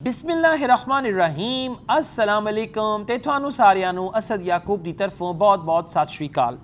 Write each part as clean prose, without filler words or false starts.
बिस्मिल्लाहिर्रहमानिर्रहीम अस्सलाम वालेकुम ते तुहानू सारिਆਂ ਨੂੰ असद याकूब ਦੀ ਤਰਫੋਂ बहुत सत श्री अकाल।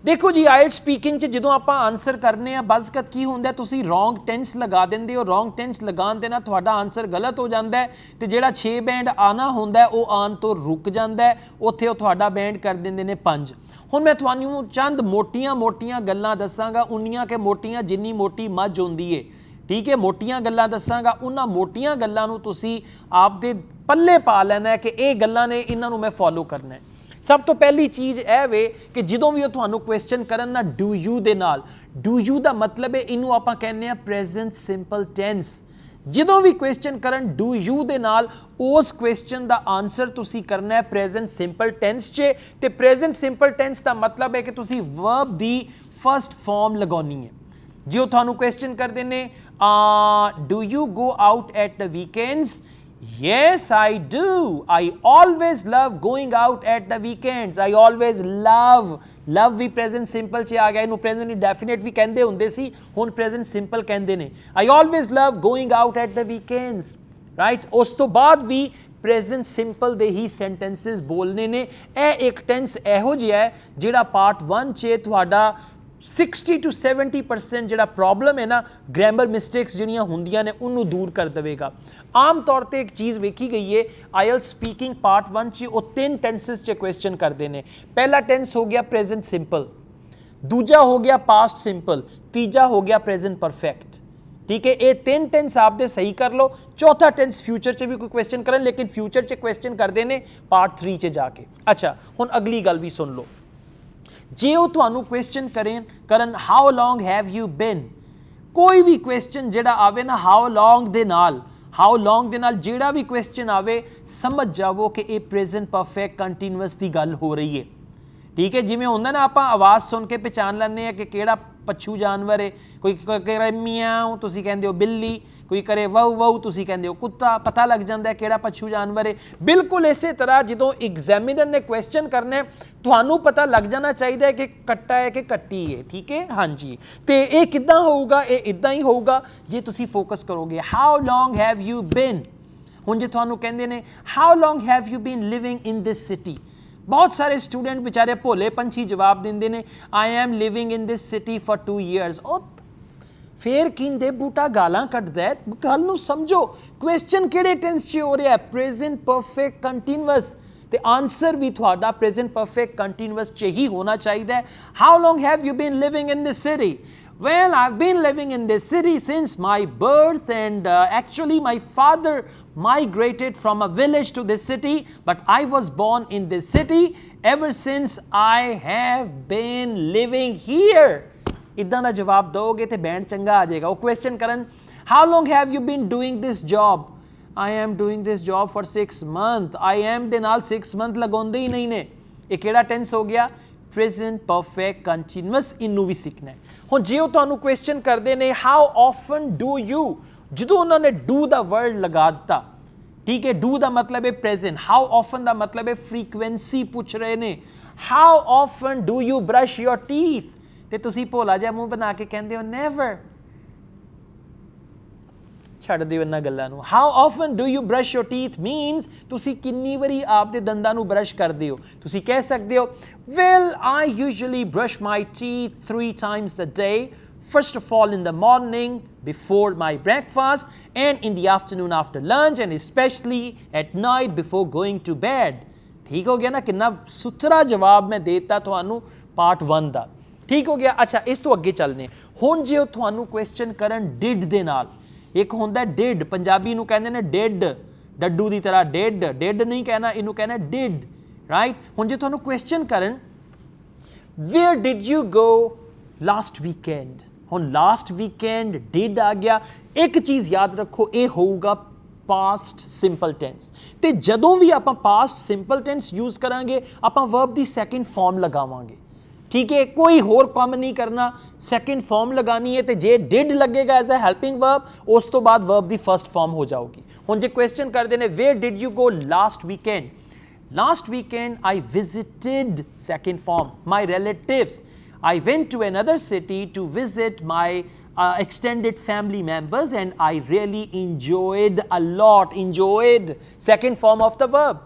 देखो जी IELTS स्पीकिंग च ਜਦੋਂ ਆਪਾਂ ਆਨਸਰ ਕਰਨੇ ਆ ਬਜ਼ਕਤ ਕੀ ਹੁੰਦਾ ਤੁਸੀਂ ਰੋਂਗ ਟੈਂਸ ਲਗਾ ਦਿੰਦੇ ਹੋ। ਰੋਂਗ ਟੈਂਸ ਲਗਾਉਣ ਦੇ ਨਾਲ ਤੁਹਾਡਾ ਆਨਸਰ ਗਲਤ ਹੋ ਜਾਂਦਾ ਹੈ ਤੇ ਜਿਹੜਾ 6 ਬੈਂਡ ਆਣਾ ਹੁੰਦਾ ਉਹ ਆਉਣ ਤੋਂ ਰੁਕ ਜਾਂਦਾ ਹੈ, ਉੱਥੇ ਉਹ ਤੁਹਾਡਾ ਬੈਂਡ ਕਰ ਦਿੰਦੇ ਨੇ 5। ਹੁਣ ਮੈਂ ਤੁਹਾਨੂੰ ਚੰਦ ਮੋਟੀਆਂ ਗੱਲਾਂ ਦੱਸਾਂਗਾ, ਉਨੀਆਂ ਕਿ ਮੋਟੀਆਂ ਜਿੰਨੀ ਮੋਟੀ ਮੱਝ ਹੁੰਦੀ ਏ, ठीक है। मोटियां गल्लां दसांगा, उन्हां मोटियां गल्लां नूं तुसीं आपदे पल्ले पा लैना है कि ये गल्लां ने इन्हां नूं मैं फॉलो करना है। सब तो पहली चीज़ यह वे कि जदों भी तुहानूं क्वेश्चन करन ना डू यू दे नाल, डू यू दा मतलब है इनू आपां कहने आ प्रेजेंट सिंपल टेंस। जदों भी क्वेश्चन करन डू यू दे नाल उस क्वेश्चन दा आंसर तुसीं करना है प्रेजेंट सिंपल टेंस च। ते प्रेजेंट सिंपल टेंस दा मतलब है कि तुसीं वर्ब दी फर्स्ट फॉर्म लगानी है। जो थानू क्वेश्चन करते ने do you go out at the weekends, yes I do, I always love going out at the weekends, I always love भी प्रेजेंट सिंपल च आ गया, इनू प्रेजेंट इंडेफिनिट भी कहते होंदे सी, हुण प्रेजेंट सिंपल कहते ने। I always love going out at the weekends, right। उस तो बाद भी present simple they he sentences बोलने ने। यह एक टेंस इहो जिहा है जिहड़ा पार्ट 1 च तुहाडा 60 to 70% ਜਿਹੜਾ प्रॉब्लम है ना ग्रैमर मिस्टेक्स ਜਿਹੜੀਆਂ ਹੁੰਦੀਆਂ ਨੇ ਉਹਨੂੰ दूर कर देगा। आम तौर पर एक चीज़ वेखी गई है IELTS स्पीकिंग पार्ट 1 च वो 3 टेंसेस च क्वेश्चन करते हैं। पहला टेंस हो गया प्रेजेंट सिंपल, दूजा हो गया पास्ट सिंपल, तीजा हो गया प्रेजेंट परफेक्ट। ठीक है, ये 3 टेंस आप दे सही कर लो। चौथा टेंस फ्यूचर च भी कोई क्वेश्चन करन, लेकिन फ्यूचर च क्वेश्चन करते हैं पार्ट 3 च जाके। अच्छा हुण अगली गल भी सुन लो। जे वो तुहानू क्वेश्चन करन how long have you been, कोई भी क्वेश्चन जेड़ा आवे ना हाउ लॉन्ग दे नाल जेड़ा भी क्वेश्चन आवे समझ जावो कि ये प्रेजेंट परफेक्ट कंटीन्यूअस की गल हो रही है। ठीक है, जिमें होंदा ना आपां आवाज़ सुन के पहचान लैंदे कि केड़ा पच्छू जानवर है। कोई करे मियाँ तुसीं कहंदे हो बिल्ली, कोई करे वाऊ तुसीं कहंदे हो कुत्ता, पता लग जाता है किहड़ा पच्छू जानवर है। बिल्कुल इस तरह जो एग्जामिनर ने क्वेश्चन करना है तुहानू पता लग जाना चाहिए कि कट्टा है कि कट्टी है। ठीक है, हाँ जी। तो ये किद्दां होऊगा, ये इदां ही होऊगा जे तुसीं फोकस करोगे। How long have you been, हुण जे तुहानू कहंदे ने how long have you been living in this city, बहुत सारे स्टूडेंट बेचारे भोले पंछी जवाब देंदे ने I am living in this city for 2 years। फिर किंदे बूटा गालां कड्डदा है, गल नूं समझो। क्वेश्चन किहड़े टेंस च हो रहा है, प्रेजेंट परफेक्ट कंटीन्यूअस, ते आंसर भी तुहाडा प्रेजेंट परफेक्ट कंटीन्यूअस च ही होना चाहिए। How long have you been living in this city, well I've been living in this city since my birth and actually my father migrated from a village to this city, but I was born in this city ever since I have been living here। इदां दा जवाब दोगे तो band चंगा आ जाएगा। वो question करन how long have you been doing this job, I am doing this job for 6 months, I am दे नाल 6 month लगाउंदे ही नहीं ने। ये केड़ा टेंस हो गया, प्रेजेंट परफेक्ट कंटीन्यूअस। इनू भी सीखना है। हुण जे वो तुहानू क्वेश्चन करते हैं हाउ ऑफन डू यू, जो उन्होंने डू दा वर्ड लगा दिता, ठीक है, डू दा मतलब है प्रेजेंट, हाउ ऑफन दा मतलब है फ्रीक्वेंसी पूछ रहे ने। How often do you brush your teeth, ते तुसीं भोला जिहा मूँह बना के कहंदे हो नेवर, छड्ड दिओ इन्हां गल्लां नूं। How often do you brush your teeth मीनस तुसीं किन्नी वारी आपदे दंदां नूं ब्रश करदे हो। तुसीं कह सकदे हो well I usually brush my teeth 3 times a day, first of all in the morning before my breakfast and in the afternoon after lunch and especially at night before going to bed। ठीक हो गया ना, कितना सुथरा जवाब मैं देता तुहानू पार्ट 1 दा। ठीक हो गया। अच्छा इस तो अगे चलने। हुण जे तुहानू क्वेश्चन करन डिड दे नाल, एक होंदा डिड, पंजाबी नूं कहंदे ने डिड, डड्डू दी तरह डिड, डिड नहीं कहना, इनू कहना डिड, राइट। हुण जे तुहानू क्वेश्चन करन where did you go last weekend, हुण लास्ट वीकेंड डिड आ गया। एक चीज़ याद रखो, ये होगा पास्ट सिंपल टेंस, ते जदों भी आपां पास्ट सिंपल टेंस यूज़ करांगे आपां वर्ब दी सेकंड फॉर्म लगावांगे। ठीक है, कोई होर काम नहीं करना, सेकंड फॉर्म लगानी है। तो जे डिड लगेगा एज ए हेल्पिंग वर्ब, उस तो बाद वर्ब दी फर्स्ट फॉर्म हो जाओगी। हुण जे क्वेश्चन करते हैं where did you go last weekend, last weekend I visited, second form, my relatives, I went to another city to visit my extended family members, and I really enjoyed a lot. Enjoyed, second form of the verb.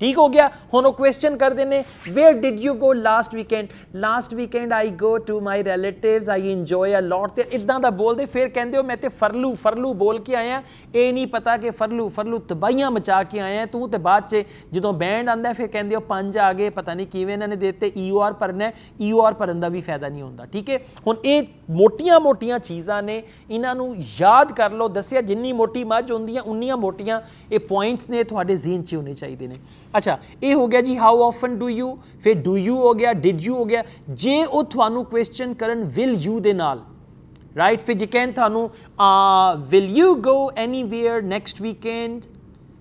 ठीक हो गया. हुण question करते ने, where did you go last weekend? Last weekend I go to my relatives, I enjoy a lot. ते इदां दा बोलते फिर कहंदे हो मैं ते फरलू फरलू बोल के आया. ये नहीं पता कि फरलू फरलू तबाहियां मचा के आया तू. तो बाद च जो बैंड आंदा फिर कहंदे हो पंज आ गए, पता नहीं किवें इन्हां ने देते. EOR भरना, EOR भरन दा भी फायदा नहीं होंदा. ठीक है, हुण ये मोटियां मोटियां चीज़ां ने, इन्हां नूं याद कर लो. दसिया जिन्नी मोटी मੱਝ होंदियां उन्नियां मोटियां ये पॉइंट्स ने तुहाडे ज़हन च होने चाहिए ने. अच्छा, ये हो गया जी हाउ ऑफन डू यू. फिर डू यू हो गया, डिड यू हो गया. जे वो थानू क्वेश्चन करन विल यू दे नाल, राइट, फिर जे कहन थानू will you go anywhere next weekend,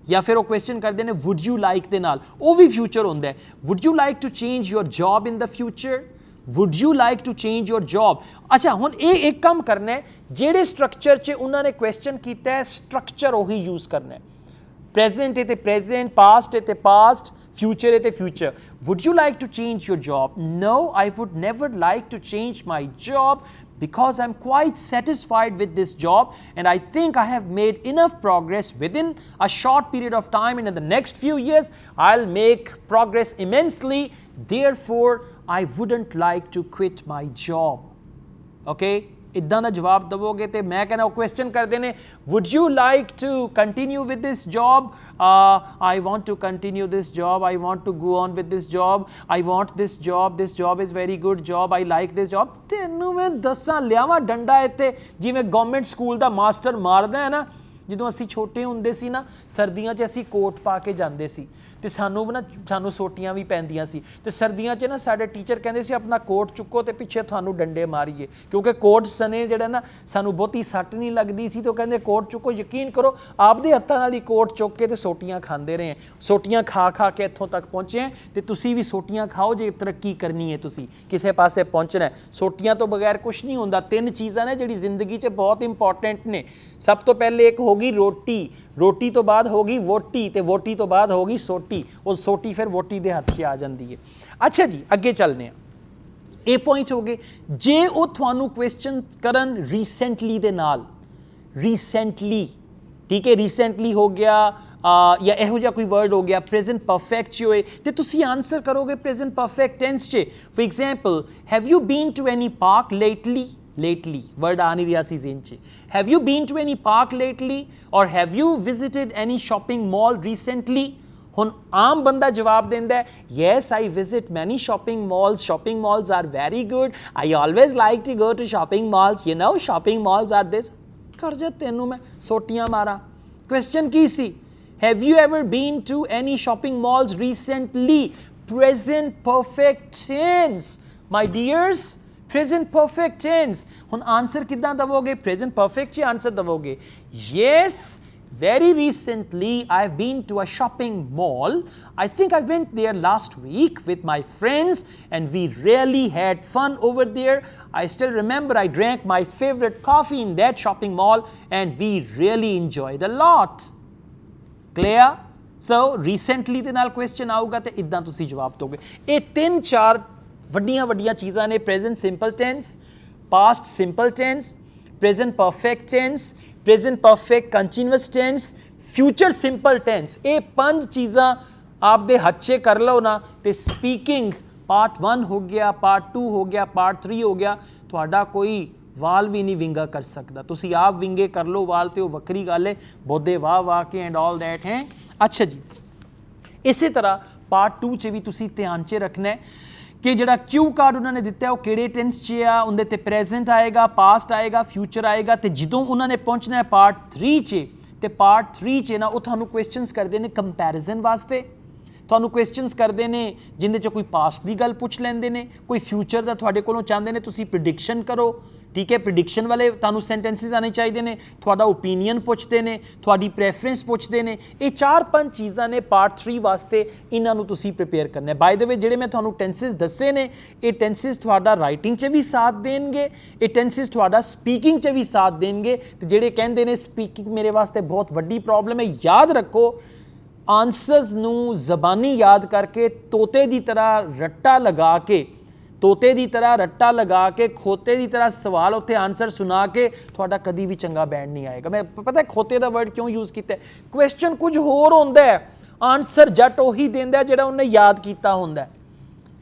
या फिर वो क्वेश्चन करते हैं वुड यू लाइक दे नाल, वो भी फ्यूचर होंदा है. Would you like to change your job in the future, would you like to change your job. अच्छा, हुण ये एक काम करना है, जेड़े स्ट्रक्चर च उन्होंने क्वेश्चन किया है स्ट्रक्चर वही यूज़ करना है. प्रेजेंट है तो प्रेजेंट, पास्ट है तो पास्ट, फ्यूचर है तो future. Would you like to change your job? No, I would never like to change my job because I'm quite satisfied with this job and I think I have made enough progress within a short period of time, and in the next few years I'll make progress immensely, therefore I wouldn't like to quit my job. Okay, इदां दा जवाब दवोगे तो मैं कहना question करते हैं would you like to continue with this job, I want to continue this job, I want to go on with this job, I want this job is very good job, I like this job. तेनू मैं दसा लियावा डंडा इत्थे जिवें government school का master मारदा है ना. ਜਦੋਂ ਅਸੀਂ ਛੋਟੇ ਹੁੰਦੇ ਸੀ ਨਾ, ਸਰਦੀਆਂ 'ਚ ਅਸੀਂ ਕੋਟ ਪਾ ਕੇ ਜਾਂਦੇ ਸੀ ਤੇ ਸਾਨੂੰ ਸੋਟੀਆਂ ਵੀ ਪੈਂਦੀਆਂ ਸੀ. ਤੇ ਸਰਦੀਆਂ 'ਚ ਨਾ ਸਾਡੇ ਟੀਚਰ ਕਹਿੰਦੇ ਸੀ ਆਪਣਾ ਕੋਟ ਚੁੱਕੋ ਤੇ ਪਿੱਛੇ ਤੁਹਾਨੂੰ ਡੰਡੇ ਮਾਰੀਏ, ਕਿਉਂਕਿ ਕੋਟ ਸਨੇ ਜਿਹੜਾ ਨਾ ਸਾਨੂੰ ਬਹੁਤੀ ਸੱਟ ਨਹੀਂ ਲੱਗਦੀ ਸੀ. ਤੇ ਉਹ ਕਹਿੰਦੇ ਕੋਟ ਚੁੱਕੋ. ਯਕੀਨ ਕਰੋ ਆਪਦੇ ਹੱਥਾਂ ਨਾਲ ਹੀ ਕੋਟ ਚੁੱਕ ਕੇ ਤੇ ਸੋਟੀਆਂ ਖਾਂਦੇ ਰਹੇ. ਸੋਟੀਆਂ ਖਾ ਖਾ ਕੇ ਇੱਥੋਂ ਤੱਕ ਪਹੁੰਚੇ ਤੇ ਤੁਸੀਂ ਵੀ ਸੋਟੀਆਂ ਖਾਓ ਜੇ ਤਰੱਕੀ ਕਰਨੀ ਹੈ, ਤੁਸੀਂ ਕਿਸੇ ਪਾਸੇ ਪਹੁੰਚਣਾ. ਸੋਟੀਆਂ ਤੋਂ ਬਗੈਰ ਕੁਛ ਨਹੀਂ ਹੁੰਦਾ. ਤਿੰਨ ਚੀਜ਼ਾਂ ਨੇ ਜਿਹੜੀ ਜ਼ਿੰਦਗੀ 'ਚ ਬਹੁਤ ਇੰਪੋਰਟੈਂਟ ਨੇ. ਸਭ ਤੋਂ ਪਹਿਲੇ ਇੱਕ होगी रोटी, रोटी तो बाद होगी वोटी, ते वोटी तो बाद होगी सोटी. और सोटी फिर वोटी दे हथ च आ जाती है. अच्छा जी, अगे चलने ये पॉइंट हो गए. जे वो थानू क्वेश्चन करन रीसेंटली दे नाल, रीसेंटली, ठीक है, रीसेंटली हो गया या इहो जिहा कोई वर्ड हो गया प्रेजेंट परफेक्ट च होए ते तुसी आंसर करोगे प्रेजेंट परफेक्ट टेंस च. For example, have you been to any park lately? Lately word आ नहीं रहा सी ज़हन च. Have you been to any park lately or have you visited any shopping mall recently? हुन आम बंदा जवाब देंदा है yes I visit many shopping malls are very good, I always like to go to shopping malls, you know shopping malls are this. कर जा तेनू मैं सोटियां मारा. क्वेश्चन की सी, have you ever been to any shopping malls recently? Present perfect tense my dears, present perfect tense. हुन answer कितना दवोगे? Present perfect answer दवोगे. Yes, very recently I've been to a shopping mall. I think I went there last week with my friends and we really had fun over there. I still remember I drank my favorite coffee in that shopping mall and we really enjoyed a lot. Clear? So recently ਦੇ ਨਾਲ question ਆਊਗਾ ਤੇ ਇਦਾਂ ਤੁਸੀਂ ਜਵਾਬ ਦੋਗੇ. ਇਹ ਤਿੰਨ ਚਾਰ ਵੱਡੀਆਂ ਵੱਡੀਆਂ ਚੀਜ਼ਾਂ ਨੇ. Present simple tense, past simple tense, present perfect tense, present perfect continuous tense, future simple tense. ਇਹ ਪੰਜ ਚੀਜ਼ਾਂ ਆਪਦੇ ਹੱਥ 'ਚ ਕਰ ਲਓ ਨਾ ਤੇ ਸਪੀਕਿੰਗ ਪਾਰਟ 1 ਹੋ ਗਿਆ, ਪਾਰਟ 2 ਹੋ ਗਿਆ, ਪਾਰਟ 3 ਹੋ ਗਿਆ. ਤੁਹਾਡਾ ਕੋਈ ਵਾਲ ਵੀ ਨਹੀਂ ਵਿੰਗਾ ਕਰ ਸਕਦਾ. ਤੁਸੀਂ ਆਪ ਵਿੰਗੇ ਕਰ ਲਓ ਵਾਲ ਤੇ ਉਹ ਵੱਖਰੀ ਗੱਲ ਹੈ, ਬੋਦੇ ਵਾਹ ਵਾਹ ਕੇ ਐਂਡ ਆਲ ਦੈਟ ਹੈ. ਅੱਛਾ ਜੀ, ਇਸੇ ਤਰ੍ਹਾਂ ਪਾਰਟ 2 'ਚ ਵੀ ਤੁਸੀਂ ਧਿਆਨ 'ਚ ਰੱਖਣਾ ਹੈ कि जिहड़ा क्यू कार्ड उन्होंने दिता है वो किहड़े टेंस च आ, उहदे ते प्रेजेंट आएगा, पास्ट आएगा, फ्यूचर आएगा. तो जदों उन्होंने पहुंचना है पार्ट 3 च, तो पार्ट 3 च ना वो तुहानूं क्वेश्चनस करते हैं कंपैरिजन वास्ते. तुहानूं क्वेश्चनस करते हैं जिंदे च कोई पास्ट की गल पुछ लैंदे ने, कोई फ्यूचर का तुहाडे कोलों चाहते हैं तुसीं प्रिडिक्शन करो. ठीक है, प्रिडिक्शन वाले तुहानूं सेंटेंसिस आने चाहिए ने, तुहाडा ओपीनियन पुछते हैं, तुहाडी प्रेफरेंस पुछते हैं. ये 4-5 चीज़ां ने पार्ट 3 वास्ते, इन्हां नूं तुसीं प्रिपेयर करना है. बाय द वे जिहड़े मैं तुहानूं टेंसिस दस्से ने, ये टेंसिस तुहाडा राइटिंग च भी साथ देणगे, ये टेंसिस तुहाडा स्पीकिंग च भी साथ देणगे. ते जिहड़े कहंदे ने स्पीकिंग मेरे वास्ते बहुत वड्डी प्रॉब्लम है, याद रखो आंसर्स नूं ज़बानी याद करके तोते की तरह रट्टा लगा के ਤੋਤੇ ਦੀ ਤਰ੍ਹਾਂ ਰੱਟਾ ਲਗਾ ਕੇ ਖੋਤੇ ਦੀ ਤਰ੍ਹਾਂ ਸਵਾਲ ਉੱਥੇ ਆਨਸਰ ਸੁਣਾ ਕੇ ਤੁਹਾਡਾ ਕਦੀ ਵੀ ਚੰਗਾ ਬੈਂਡ ਨਹੀਂ ਆਏਗਾ। ਮੈਂ ਪਤਾ ਖੋਤੇ ਦਾ ਵਰਡ ਕਿਉਂ ਯੂਜ਼ ਕੀਤਾ? ਕੁਐਸਚਨ ਕੁਝ ਹੋਰ ਹੁੰਦਾ ਹੈ, ਆਨਸਰ ਜੱਟ ਉਹੀ ਦਿੰਦਾ ਜਿਹੜਾ ਉਹਨੇ ਯਾਦ ਕੀਤਾ ਹੁੰਦਾ।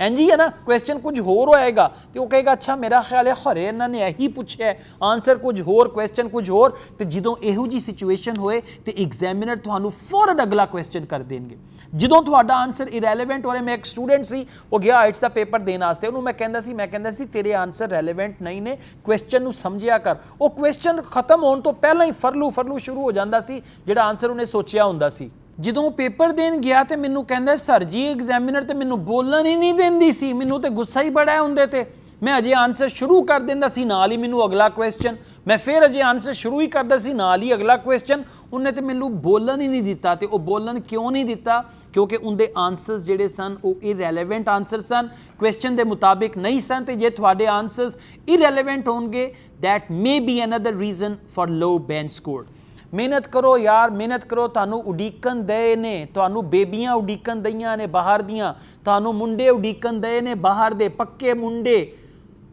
ਇੰਜੀ ਹੈ ਨਾ, ਕੁਐਸਚਨ ਕੁਝ ਹੋਰ ਹੋਏਗਾ ਤੇ ਉਹ ਕਹੇਗਾ ਅੱਛਾ ਮੇਰਾ ਖਿਆਲ ਹੈ ਖਰੇ ਇਹਨਾਂ ਨੇ ਇਹੀ ਪੁੱਛਿਆ, ਆਨਸਰ ਕੁਝ ਹੋਰ, ਕੁਐਸਚਨ ਕੁਝ ਹੋਰ। ਤੇ ਜਦੋਂ ਇਹੋ ਜੀ ਸਿਚੁਏਸ਼ਨ ਹੋਏ ਤੇ ਐਗਜ਼ਾਮੀਨਰ ਤੁਹਾਨੂੰ ਫੌਰਨ ਅਗਲਾ ਕੁਐਸਚਨ ਕਰ ਦੇਣਗੇ। ਜਦੋਂ ਤੁਹਾਡਾ ਆਨਸਰ ਇਰੈਲੇਵੈਂਟ ਹੋ ਰਿਹਾ, ਮੈਂ ਇੱਕ ਸਟੂਡੈਂਟ ਸੀ, ਉਹ ਗਿਆ ਆਇਲਟਸ ਦਾ ਪੇਪਰ ਦੇਣ ਵਾਸਤੇ, ਉਹਨੂੰ ਮੈਂ ਕਹਿੰਦਾ ਸੀ ਤੇਰੇ ਆਨਸਰ ਰੈਲੇਵੈਂਟ ਨਹੀਂ ਨੇ, ਕੁਐਸਚਨ ਨੂੰ ਸਮਝਿਆ ਕਰ। ਉਹ ਕੁਐਸਚਨ ਖਤਮ ਹੋਣ ਤੋਂ ਪਹਿਲਾਂ ਹੀ ਫਰਲੂ ਸ਼ੁਰੂ ਹੋ ਜਾਂਦਾ ਸੀ ਜਿਹੜਾ ਆਨਸਰ ਉਹਨੇ ਸੋਚਿਆ ਹੁੰਦਾ ਸੀ। ਜਦੋਂ ਪੇਪਰ ਦੇਣ ਗਿਆ ਤੇ ਮੈਨੂੰ ਕਹਿੰਦਾ ਸਰ ਜੀ ਐਗਜ਼ਾਮੀਨਰ ਤੇ ਮੈਨੂੰ ਬੋਲਣ ਹੀ ਨਹੀਂ ਦਿੰਦੀ ਸੀ, ਮੈਨੂੰ ਤੇ ਗੁੱਸਾ ਹੀ ਬੜਾ ਹੁੰਦੇ ਤੇ ਮੈਂ ਅਜੇ ਆਨਸਰ ਸ਼ੁਰੂ ਕਰ ਦਿੰਦਾ ਸੀ ਨਾਲ ਹੀ ਮੈਨੂੰ ਅਗਲਾ ਕੁਐਸਚਨ, ਮੈਂ ਫਿਰ ਅਜੇ ਆਨਸਰ ਸ਼ੁਰੂ ਹੀ ਕਰਦਾ ਸੀ ਨਾਲ ਹੀ ਅਗਲਾ ਕੁਐਸਚਨ। ਉਹਨੇ ਤੇ ਮੈਨੂੰ ਬੋਲਣ ਹੀ ਨਹੀਂ ਦਿੱਤਾ। ਤੇ ਉਹ ਬੋਲਣ ਕਿਉਂ ਨਹੀਂ ਦਿੱਤਾ? ਕਿਉਂਕਿ ਉਹਦੇ ਆਨਸਰਸ ਜਿਹੜੇ ਸਨ ਉਹ ਇਰੈਲੇਵੈਂਟ ਆਨਸਰ ਸਨ, ਕੁਐਸਚਨ ਦੇ ਮੁਤਾਬਿਕ ਨਹੀਂ ਸਨ। ਤੇ ਜੇ ਤੁਹਾਡੇ ਆਨਸਰਸ ਇਰੈਲੇਵੈਂਟ ਹੋਣਗੇ that may be another reason for low band score. ਮਿਹਨਤ ਕਰੋ ਯਾਰ, ਮਿਹਨਤ ਕਰੋ। ਤੁਹਾਨੂੰ ਉਡੀਕਣ ਦੇ ਨੇ, ਤੁਹਾਨੂੰ ਬੇਬੀਆਂ ਉਡੀਕਣ ਦਈਆਂ ਨੇ ਬਾਹਰ ਦੀਆਂ, ਤੁਹਾਨੂੰ ਮੁੰਡੇ ਉਡੀਕਣ ਦੇ ਨੇ ਬਾਹਰ ਦੇ, ਪੱਕੇ ਮੁੰਡੇ,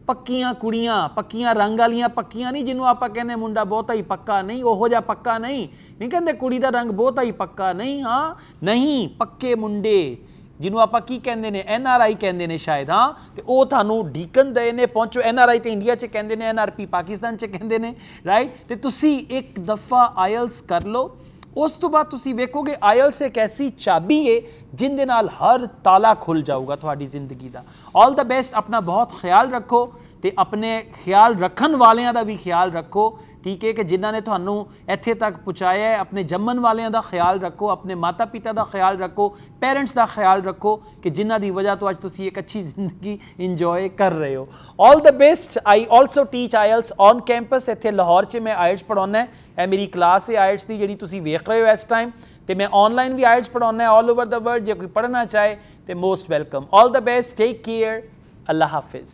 ਪੱਕੀਆਂ ਕੁੜੀਆਂ, ਪੱਕੀਆਂ ਰੰਗ ਵਾਲੀਆਂ ਪੱਕੀਆਂ ਨਹੀਂ ਜਿਹਨੂੰ ਆਪਾਂ ਕਹਿੰਦੇ ਮੁੰਡਾ ਬਹੁਤਾ ਹੀ ਪੱਕਾ ਨਹੀਂ, ਉਹੋ ਜਿਹਾ ਪੱਕਾ ਨਹੀਂ ਕਹਿੰਦੇ ਕੁੜੀ ਦਾ ਰੰਗ ਬਹੁਤਾ ਹੀ ਪੱਕਾ ਨਹੀਂ, ਹਾਂ ਨਹੀਂ, ਪੱਕੇ ਮੁੰਡੇ ਜਿਹਨੂੰ ਆਪਾਂ ਕੀ ਕਹਿੰਦੇ ਨੇ NRI ਕਹਿੰਦੇ ਨੇ ਸ਼ਾਇਦ, ਹਾਂ। ਤੇ ਉਹ ਤੁਹਾਨੂੰ ਢੀਕਣ ਦੇ ਨੇ, ਪਹੁੰਚੋ। NRI ਤੇ ਇੰਡੀਆ 'ਚ ਕਹਿੰਦੇ ਨੇ, NRP ਪਾਕਿਸਤਾਨ 'ਚ ਕਹਿੰਦੇ ਨੇ, ਰਾਈਟ। ਤੇ ਤੁਸੀਂ ਇੱਕ ਦਫਾ IELTS ਕਰ ਲਓ, ਉਸ ਤੋਂ ਬਾਅਦ ਤੁਸੀਂ ਵੇਖੋਗੇ IELTS ਇੱਕ ਐਸੀ ਚਾਬੀ ਹੈ ਜਿਹਦੇ ਨਾਲ ਹਰ ਤਾਲਾ ਖੁੱਲ ਜਾਊਗਾ ਤੁਹਾਡੀ ਜ਼ਿੰਦਗੀ ਦਾ। ਆਲ ਦਾ ਬੈਸਟ। ਆਪਣਾ ਬਹੁਤ ਖਿਆਲ ਰੱਖੋ ਤੇ ਆਪਣੇ ਖਿਆਲ ਰੱਖਣ ਵਾਲਿਆਂ ਦਾ ਵੀ ਖਿਆਲ ਰੱਖੋ, ਠੀਕ ਹੈ, ਕਿ ਜਿਨ੍ਹਾਂ ਨੇ ਤੁਹਾਨੂੰ ਇੱਥੇ ਤੱਕ ਪਹੁੰਚਾਇਆ ਹੈ। ਆਪਣੇ ਜੰਮਣ ਵਾਲਿਆਂ ਦਾ ਖਿਆਲ ਰੱਖੋ, ਆਪਣੇ ਮਾਤਾ ਪਿਤਾ ਦਾ ਖਿਆਲ ਰੱਖੋ, ਪੇਰੈਂਟਸ ਦਾ ਖਿਆਲ ਰੱਖੋ ਕਿ ਜਿਨ੍ਹਾਂ ਦੀ ਵਜ੍ਹਾ ਤੋਂ ਅੱਜ ਤੁਸੀਂ ਇੱਕ ਅੱਛੀ ਜ਼ਿੰਦਗੀ ਇੰਜੋਏ ਕਰ ਰਹੇ ਹੋ। All the best. I also teach IELTS on campus. ਇੱਥੇ ਲਾਹੌਰ 'ਚ ਮੈਂ IELTS ਪੜ੍ਹਾਉਂਦਾ। ਇਹ ਮੇਰੀ ਕਲਾਸ ਹੈ IELTS ਦੀ ਜਿਹੜੀ ਤੁਸੀਂ ਵੇਖ ਰਹੇ ਹੋ ਇਸ ਟਾਈਮ। ਤੇ ਮੈਂ ਆਨਲਾਈਨ ਵੀ IELTS ਪੜ੍ਹਾਉਂਦਾ ਆਲ ਓਵਰ ਦਾ ਵਰਲਡ। ਜੇ ਕੋਈ ਪੜ੍ਹਨਾ ਚਾਹੇ ਤੇ most welcome. All the best, take care, Allah Hafiz.